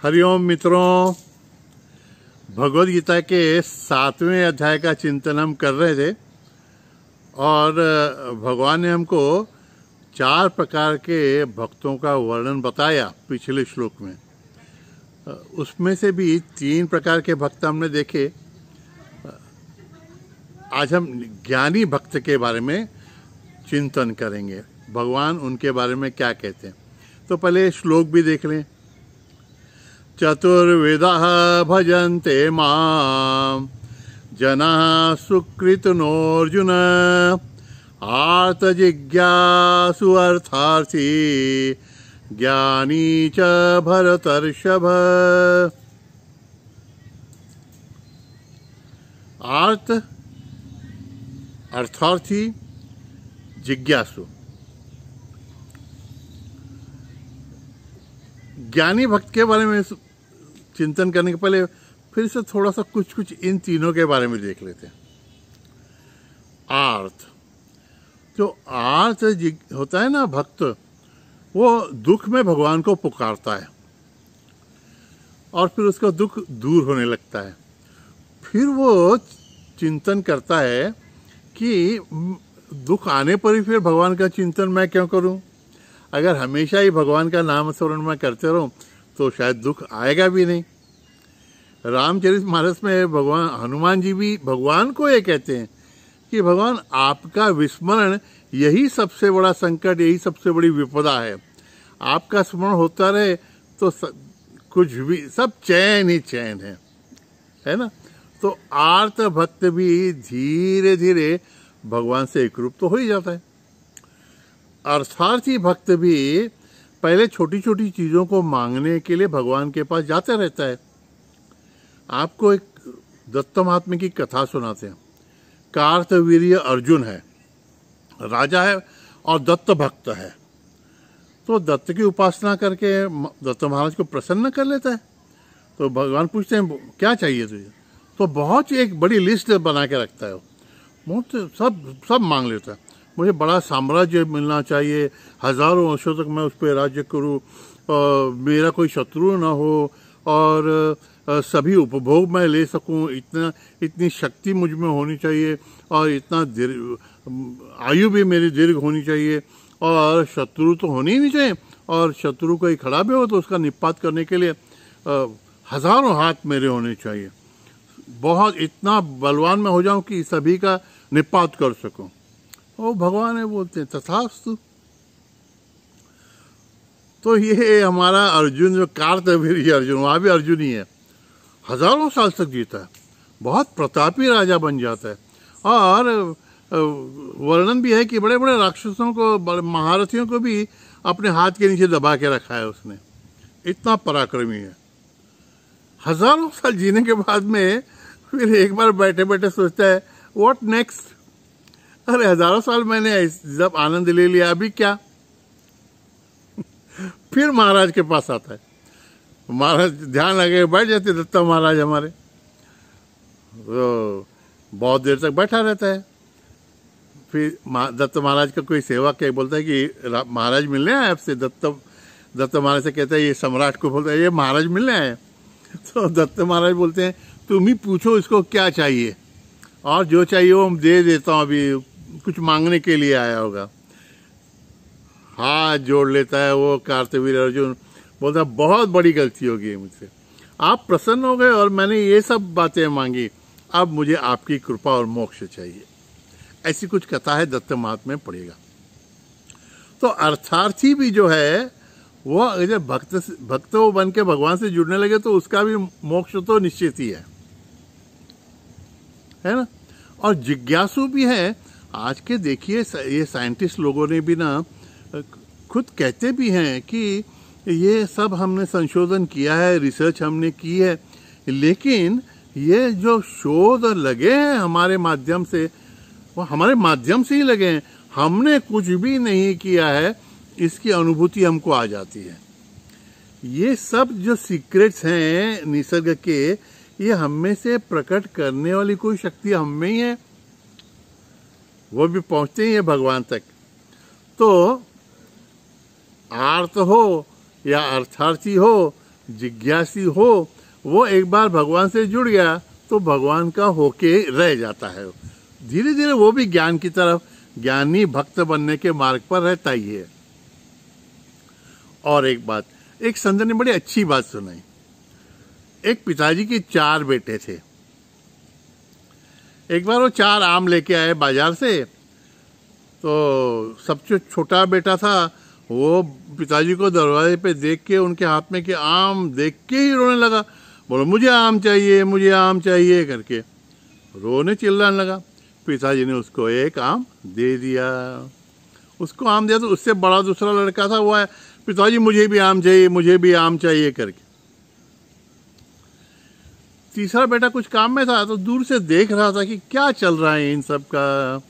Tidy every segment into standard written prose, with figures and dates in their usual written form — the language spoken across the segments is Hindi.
हरिओम मित्रों, भगवद गीता के 7वें अध्याय का चिंतन हम कर रहे थे और भगवान ने हमको 4 प्रकार के भक्तों का वर्णन बताया पिछले श्लोक में। उसमें से भी 3 प्रकार के भक्त हमने देखे। आज हम ज्ञानी भक्त के बारे में चिंतन करेंगे, भगवान उनके बारे में क्या कहते हैं। तो पहले श्लोक भी देख लें। चतुर्विधः भजन्ते मां जनाः सुकृतनोऽर्जुन आर्तजिज्ञासु अर्थार्थी ज्ञानी च भरतर्षभ। आर्त, अर्थार्थी, जिज्ञासु। ज्ञानी भक्त के बारे में चिंतन करने के पहले फिर से थोड़ा सा कुछ इन तीनों के बारे में देख लेते हैं। आर्त, जो आर्त होता है ना भक्त, वो दुख में भगवान को पुकारता है और फिर उसका दुख दूर होने लगता है। फिर वो चिंतन करता है कि दुख आने पर ही फिर भगवान का चिंतन मैं क्यों करूं? अगर हमेशा ही भगवान का नाम स्मरण मैं करते रहूं तो शायद दुख आएगा भी नहीं। रामचरितमानस में भगवान हनुमान जी भी भगवान को ये कहते हैं कि भगवान आपका विस्मरण यही सबसे बड़ा संकट, यही सबसे बड़ी विपदा है। आपका स्मरण होता रहे तो कुछ भी, सब चैन ही चैन है ना। तो आर्त भक्त भी धीरे धीरे भगवान से एकरूप तो हो ही जाता है। अर्थार्थी भक्त भी पहले छोटी छोटी चीजों को मांगने के लिए भगवान के पास जाता रहता है। आपको एक दत्त महात्म्य की कथा सुनाते हैं। कार्तवीर्य अर्जुन है, राजा है और दत्त भक्त है। तो दत्त की उपासना करके दत्त महाराज को प्रसन्न कर लेता है। तो भगवान पूछते हैं क्या चाहिए तुझे? तो बहुत एक बड़ी लिस्ट बना के रखता है वो, सब मांग लेता है। मुझे बड़ा साम्राज्य मिलना चाहिए, हजारों वर्षों तक मैं उस पर राज्य करूं, मेरा कोई शत्रु ना हो और सभी उपभोग मैं ले सकूं, इतनी शक्ति मुझ में होनी चाहिए और इतना आयु भी मेरी दीर्घ होनी चाहिए और शत्रु तो होनी ही नहीं चाहिए, और शत्रु कोई खड़ा भी हो तो उसका निपात करने के लिए हजारों हाथ मेरे होने चाहिए। बहुत इतना बलवान मैं हो जाऊं कि सभी का निपात कर सकूं। और भगवान है बोलते हैं तथास्तु। तो ये हमारा अर्जुन, जो कार्तवीर्य अर्जुन, वहां भी अर्जुन ही है, हजारों साल तक जीता है, बहुत प्रतापी राजा बन जाता है। और वर्णन भी है कि बड़े बड़े राक्षसों को, बड़े महारथियों को भी अपने हाथ के नीचे दबा के रखा है उसने, इतना पराक्रमी है। हजारों साल जीने के बाद में फिर एक बार बैठे बैठे सोचता है व्हाट नेक्स्ट? अरे हजारों साल मैंने जब आनंद ले लिया, अभी क्या? फिर महाराज के पास आता है। महाराज ध्यान लगे बैठ जाते दत्ता महाराज हमारे, तो बहुत देर तक बैठा रहता है। फिर दत्त महाराज का कोई सेवक है, बोलता है कि महाराज मिलने आए आपसे। दत्त महाराज से कहता है, ये सम्राट को बोलता है, ये महाराज मिलने आए। तो दत्त महाराज बोलते हैं तुम ही पूछो इसको क्या चाहिए, और जो चाहिए वो हम दे देता हूँ, अभी कुछ मांगने के लिए आया होगा। हाथ जोड़ लेता है वो कार्तवीर्य अर्जुन, बोलता है बहुत बड़ी गलती हो गई मुझसे, आप प्रसन्न हो गए और मैंने ये सब बातें मांगी, अब मुझे आपकी कृपा और मोक्ष चाहिए। ऐसी कुछ कथा है, दत्त महात्म्य में पड़ेगा। तो अर्थार्थी भी जो है वो जब भक्त वो बन के भगवान से जुड़ने लगे तो उसका भी मोक्ष तो निश्चित ही है ना। और जिज्ञासु भी है। आज के देखिए ये साइंटिस्ट लोगों ने भी ना खुद कहते भी हैं कि ये सब हमने संशोधन किया है, रिसर्च हमने की है, लेकिन ये जो शोध लगे हैं हमारे माध्यम से, वो हमारे माध्यम से ही लगे हैं, हमने कुछ भी नहीं किया है, इसकी अनुभूति हमको आ जाती है। ये सब जो सीक्रेट्स हैं निसर्ग के, ये हम में से प्रकट करने वाली कोई शक्ति हम में ही है, वो भी पहुंचते ही है भगवान तक। तो आर्त हो या अर्थार्थी हो, जिज्ञासी हो वो एक बार भगवान से जुड़ गया तो भगवान का होके रह जाता है। धीरे धीरे वो भी ज्ञान की तरफ, ज्ञानी भक्त बनने के मार्ग पर रहता ही है। और एक बात, एक संत ने बड़ी अच्छी बात सुनाई। एक पिताजी के 4 बेटे थे। एक बार वो 4 आम लेके आए बाजार से, तो सबसे छोटा बेटा था, वो पिताजी को दरवाजे पे देख के उनके हाथ में के आम देख के ही रोने लगा। बोलो मुझे आम चाहिए, मुझे आम चाहिए करके रोने चिल्लाने लगा। पिताजी ने उसको एक आम दे दिया। उसको आम दिया तो उससे बड़ा दूसरा लड़का था, वो आया, पिताजी मुझे भी आम चाहिए, मुझे भी आम चाहिए करके। तीसरा बेटा कुछ काम में था तो दूर से देख रहा था कि क्या चल रहा है इन सब का।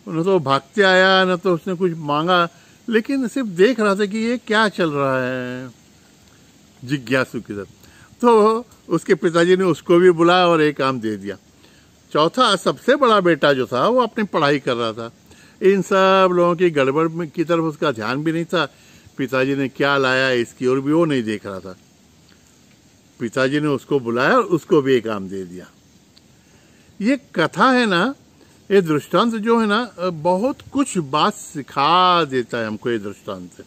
न तो भागते आया, न तो उसने कुछ मांगा, लेकिन सिर्फ देख रहा था कि ये क्या चल रहा है, जिज्ञासु की तरह। तो उसके पिताजी ने उसको भी बुलाया और एक आम दे दिया। चौथा सबसे बड़ा बेटा जो था वो अपनी पढ़ाई कर रहा था। इन सब लोगों की गड़बड़ की तरफ उसका ध्यान भी नहीं था। पिताजी ने क्या लाया इसकी ओर भी वो नहीं देख रहा था। पिताजी ने उसको बुलाया और उसको भी एक आम दे दिया। ये कथा है ना, ये दृष्टांत जो है ना, बहुत कुछ बात सिखा देता है हमको। ये दृष्टांत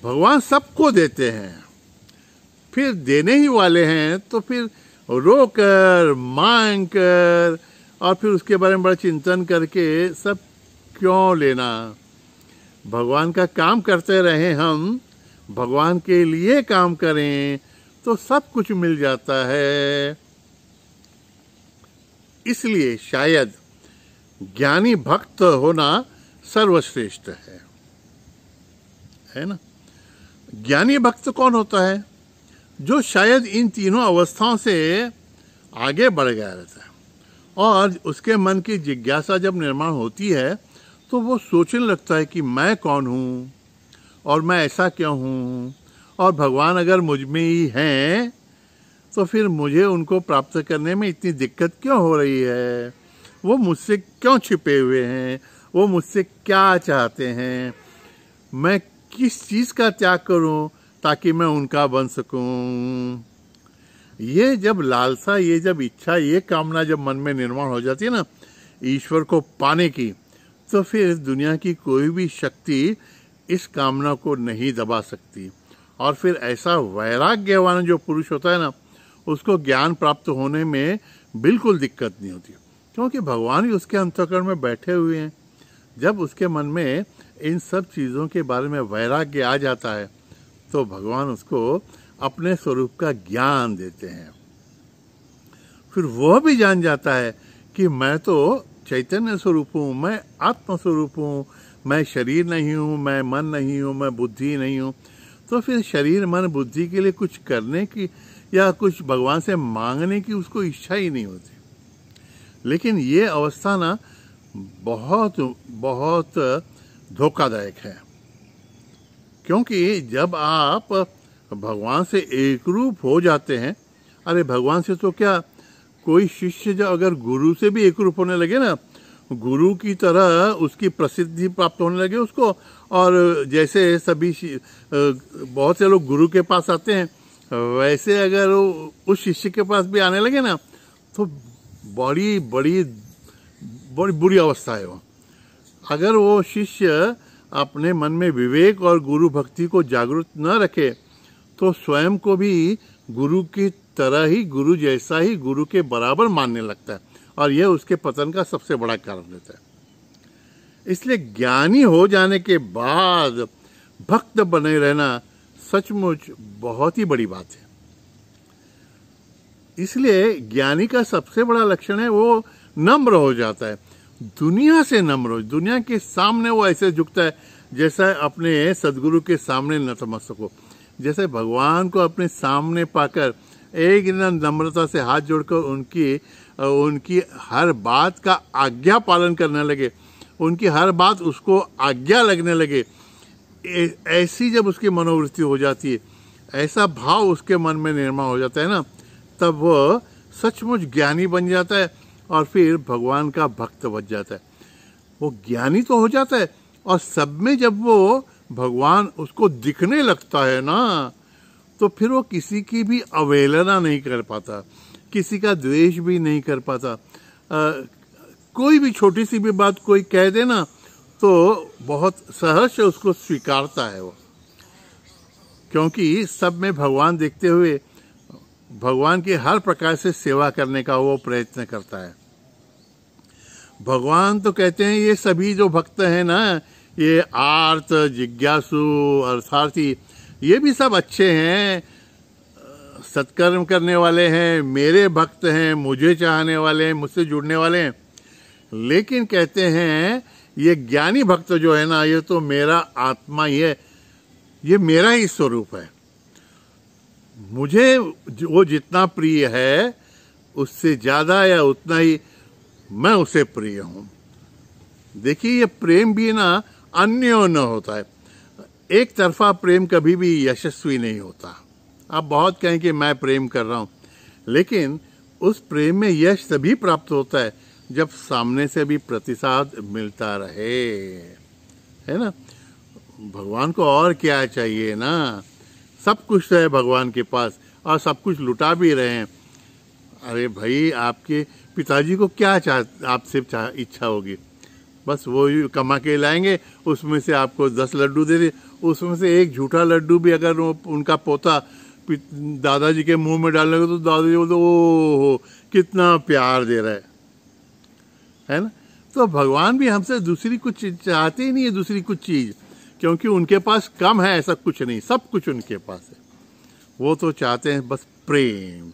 भगवान सबको देते हैं, फिर देने ही वाले हैं तो फिर रोकर मांग कर और फिर उसके बारे में बड़ा चिंतन करके सब क्यों लेना। भगवान का काम करते रहे, हम भगवान के लिए काम करें तो सब कुछ मिल जाता है। इसलिए शायद ज्ञानी भक्त होना सर्वश्रेष्ठ है ना। ज्ञानी भक्त कौन होता है? जो शायद इन तीनों अवस्थाओं से आगे बढ़ गया रहता है और उसके मन की जिज्ञासा जब निर्माण होती है तो वो सोचने लगता है कि मैं कौन हूँ और मैं ऐसा क्यों हूँ, और भगवान अगर मुझ में ही हैं तो फिर मुझे उनको प्राप्त करने में इतनी दिक्कत क्यों हो रही है, वो मुझसे क्यों छिपे हुए हैं, वो मुझसे क्या चाहते हैं, मैं किस चीज़ का त्याग करूं ताकि मैं उनका बन सकूं। ये जब लालसा, ये जब इच्छा, ये कामना जब मन में निर्माण हो जाती है ना ईश्वर को पाने की, तो फिर दुनिया की कोई भी शक्ति इस कामना को नहीं दबा सकती। और फिर ऐसा वैराग्यवान जो पुरुष होता है ना, उसको ज्ञान प्राप्त होने में बिल्कुल दिक्कत नहीं होती, क्योंकि भगवान ही उसके अंतःकरण में बैठे हुए हैं। जब उसके मन में इन सब चीज़ों के बारे में वैराग्य आ जाता है तो भगवान उसको अपने स्वरूप का ज्ञान देते हैं। फिर वह भी जान जाता है कि मैं तो चैतन्य स्वरूप हूँ, मैं आत्म स्वरूप हूँ, मैं शरीर नहीं हूँ, मैं मन नहीं हूँ, मैं बुद्धि नहीं हूँ। तो फिर शरीर मन बुद्धि के लिए कुछ करने की या कुछ भगवान से मांगने की उसको इच्छा ही नहीं होती। लेकिन ये अवस्था ना बहुत बहुत धोखादायक है, क्योंकि जब आप भगवान से एक रूप हो जाते हैं, अरे भगवान से तो क्या, कोई शिष्य जो अगर गुरु से भी एक रूप होने लगे ना, गुरु की तरह उसकी प्रसिद्धि प्राप्त होने लगे उसको, और जैसे सभी बहुत से लोग गुरु के पास आते हैं, वैसे अगर उस शिष्य के पास भी आने लगे ना तो बड़ी बड़ी बड़ी बुरी अवस्था है वो। अगर वो शिष्य अपने मन में विवेक और गुरु भक्ति को जागृत न रखे तो स्वयं को भी गुरु की तरह ही, गुरु जैसा ही, गुरु के बराबर मानने लगता है, और यह उसके पतन का सबसे बड़ा कारण रहता है। इसलिए ज्ञानी हो जाने के बाद भक्त बने रहना सचमुच बहुत ही बड़ी बात है। इसलिए ज्ञानी का सबसे बड़ा लक्षण है वो नम्र हो जाता है, दुनिया से नम्र हो, दुनिया के सामने वो ऐसे झुकता है जैसा अपने सदगुरु के सामने नतमस्तक हो। जैसे भगवान को अपने सामने पाकर एक नम्रता से हाथ जोड़कर उनकी हर बात का आज्ञा पालन करने लगे, उनकी हर बात उसको आज्ञा लगने लगे, ऐसी जब उसकी मनोवृत्ति हो जाती है, ऐसा भाव उसके मन में निर्माण हो जाता है ना, तब वो सचमुच ज्ञानी बन जाता है और फिर भगवान का भक्त बन जाता है। वो ज्ञानी तो हो जाता है और सब में जब वो भगवान उसको दिखने लगता है ना, तो फिर वो किसी की भी अवहेलना नहीं कर पाता, किसी का द्वेष भी नहीं कर पाता। कोई भी छोटी सी भी बात कोई कह देना तो बहुत सहज से उसको स्वीकारता है वो, क्योंकि सब में भगवान देखते हुए भगवान की हर प्रकार से सेवा करने का वो प्रयत्न करता है। भगवान तो कहते हैं ये सभी जो भक्त हैं ना, ये आर्त, जिज्ञासु, अर्थार्थी, ये भी सब अच्छे हैं, सत्कर्म करने वाले हैं, मेरे भक्त हैं, मुझे चाहने वाले हैं, मुझसे जुड़ने वाले हैं। लेकिन कहते हैं ये ज्ञानी भक्त जो है ना, ये तो मेरा आत्मा ही है, ये मेरा ही स्वरूप है, मुझे वो जितना प्रिय है उससे ज्यादा या उतना ही मैं उसे प्रिय हूं। देखिए ये प्रेम भी ना अन्योन्य होता है, एक तरफा प्रेम कभी भी यशस्वी नहीं होता। आप बहुत कहें कि मैं प्रेम कर रहा हूं, लेकिन उस प्रेम में यश तभी प्राप्त होता है जब सामने से भी प्रतिसाद मिलता रहे, है ना। भगवान को और क्या चाहिए ना, सब कुछ है भगवान के पास और सब कुछ लुटा भी रहे हैं। अरे भाई, आपके पिताजी को क्या आपसे इच्छा होगी, बस वो कमा के लाएंगे, उसमें से आपको 10 लड्डू दे दे, उसमें से एक झूठा लड्डू भी अगर उनका पोता दादाजी के मुंह में डालने को तो दादाजी बोलते ओहो कितना प्यार दे रहा है ना। तो भगवान भी हमसे दूसरी कुछ चाहते ही नहीं है, दूसरी कुछ चीज, क्योंकि उनके पास कम है ऐसा कुछ नहीं, सब कुछ उनके पास है। वो तो चाहते हैं बस प्रेम।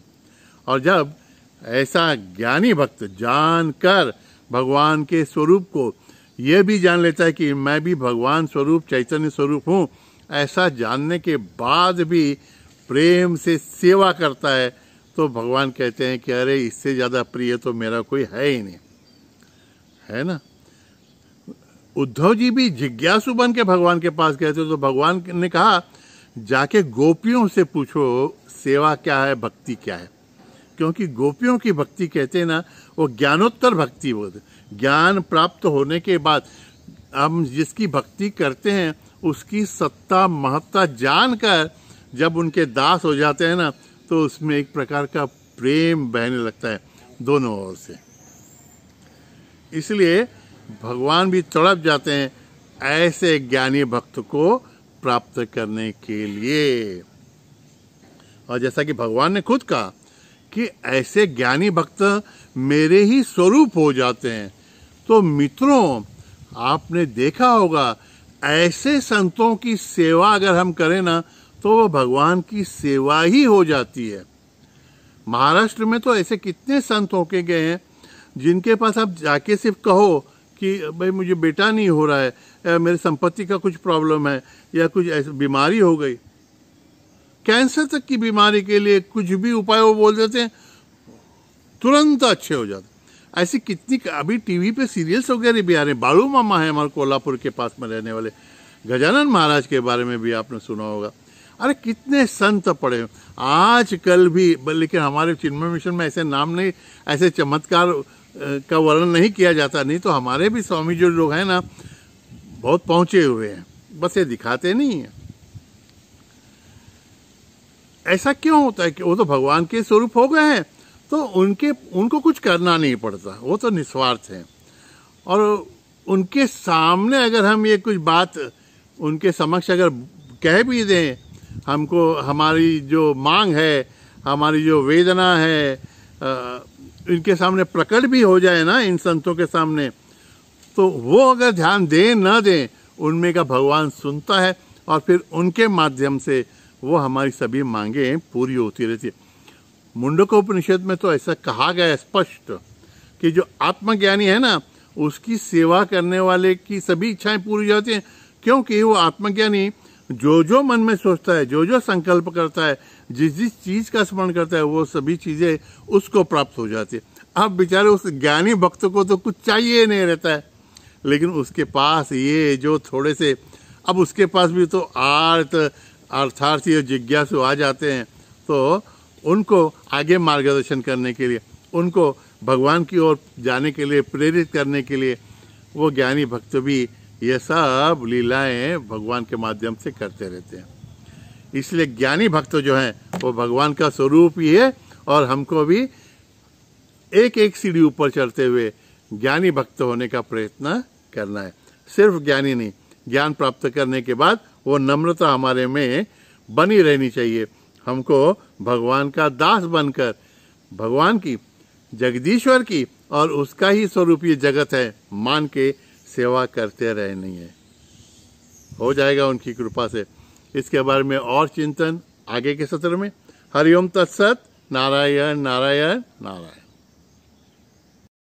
और जब ऐसा ज्ञानी भक्त जानकर भगवान के स्वरूप को यह भी जान लेता है कि मैं भी भगवान स्वरूप चैतन्य स्वरूप हूँ, ऐसा जानने के बाद भी प्रेम से सेवा करता है, तो भगवान कहते हैं कि अरे इससे ज्यादा प्रिय तो मेरा कोई है ही नहीं, है ना। उद्धव जी भी जिज्ञासु बन के भगवान के पास गए थे, तो भगवान ने कहा जाके गोपियों से पूछो सेवा क्या है, भक्ति क्या है। क्योंकि गोपियों की भक्ति कहते हैं ना, वो ज्ञानोत्तर भक्ति बोलते, ज्ञान प्राप्त होने के बाद हम जिसकी भक्ति करते हैं उसकी सत्ता महत्ता जानकर जब उनके दास हो जाते हैं ना, तो उसमें एक प्रकार का प्रेम बहने लगता है दोनों ओर से। इसलिए भगवान भी तड़प जाते हैं ऐसे ज्ञानी भक्त को प्राप्त करने के लिए। और जैसा कि भगवान ने खुद कहा कि ऐसे ज्ञानी भक्त मेरे ही स्वरूप हो जाते हैं। तो मित्रों, आपने देखा होगा ऐसे संतों की सेवा अगर हम करें ना, तो वो भगवान की सेवा ही हो जाती है। महाराष्ट्र में तो ऐसे कितने संत होके गए हैं जिनके पास आप जाके सिर्फ कहो कि भाई मुझे बेटा नहीं हो रहा है, या मेरे संपत्ति का कुछ प्रॉब्लम है, या कुछ ऐसी बीमारी हो गई, कैंसर तक की बीमारी के लिए कुछ भी उपाय वो बोल देते हैं, तुरंत अच्छे हो जाते। ऐसी कितनी अभी टीवी पे सीरियल्स वगैरह भी आ रहे हैं। बालू मामा है हमारे कोल्हापुर के पास में रहने वाले, गजानन महाराज के बारे में भी आपने सुना होगा। अरे कितने संत पड़े आज कल भी, लेकिन हमारे चिन्मय मिशन में ऐसे नाम नहीं, ऐसे चमत्कार का वर्णन नहीं किया जाता। नहीं तो हमारे भी स्वामी जो लोग हैं ना, बहुत पहुंचे हुए हैं, बस ये दिखाते नहीं है। ऐसा क्यों होता है कि वो तो भगवान के स्वरूप हो गए हैं, तो उनको कुछ करना नहीं पड़ता, वो तो निस्वार्थ हैं। और उनके सामने अगर हम ये कुछ बात उनके समक्ष अगर कह भी दें, हमको हमारी जो मांग है, हमारी जो वेदना है, इनके सामने प्रकट भी हो जाए ना, इन संतों के सामने, तो वो अगर ध्यान दें न दें, उनमें का भगवान सुनता है और फिर उनके माध्यम से वो हमारी सभी मांगे पूरी होती रहती है। मुंडकोपनिषद में तो ऐसा कहा गया है स्पष्ट कि जो आत्मज्ञानी है ना, उसकी सेवा करने वाले की सभी इच्छाएं पूरी हो जाती हैं, क्योंकि वो आत्मज्ञानी जो जो मन में सोचता है, जो जो संकल्प करता है, जिस जिस चीज का स्मरण करता है, वो सभी चीजें उसको प्राप्त हो जाती है। अब बेचारे उस ज्ञानी भक्त को तो कुछ चाहिए नहीं रहता है, लेकिन उसके पास ये जो थोड़े से, अब उसके पास भी तो अर्थार्थी और जिज्ञासु आ जाते हैं, तो उनको आगे मार्गदर्शन करने के लिए, उनको भगवान की ओर जाने के लिए प्रेरित करने के लिए वो ज्ञानी भक्त भी ये सब लीलाएं भगवान के माध्यम से करते रहते हैं। इसलिए ज्ञानी भक्त जो हैं वो भगवान का स्वरूप ही है, और हमको भी एक एक सीढ़ी ऊपर चढ़ते हुए ज्ञानी भक्त होने का प्रयत्न करना है। सिर्फ ज्ञानी नहीं, ज्ञान प्राप्त करने के बाद वो नम्रता हमारे में बनी रहनी चाहिए। हमको भगवान का दास बनकर भगवान की, जगदीश्वर की और उसका ही स्वरूप ये जगत है मान के सेवा करते रहनी है। हो जाएगा उनकी कृपा से। इसके बारे में और चिंतन आगे के सत्र में। हरिओम तत्सत। नारायण नारायण नारायण।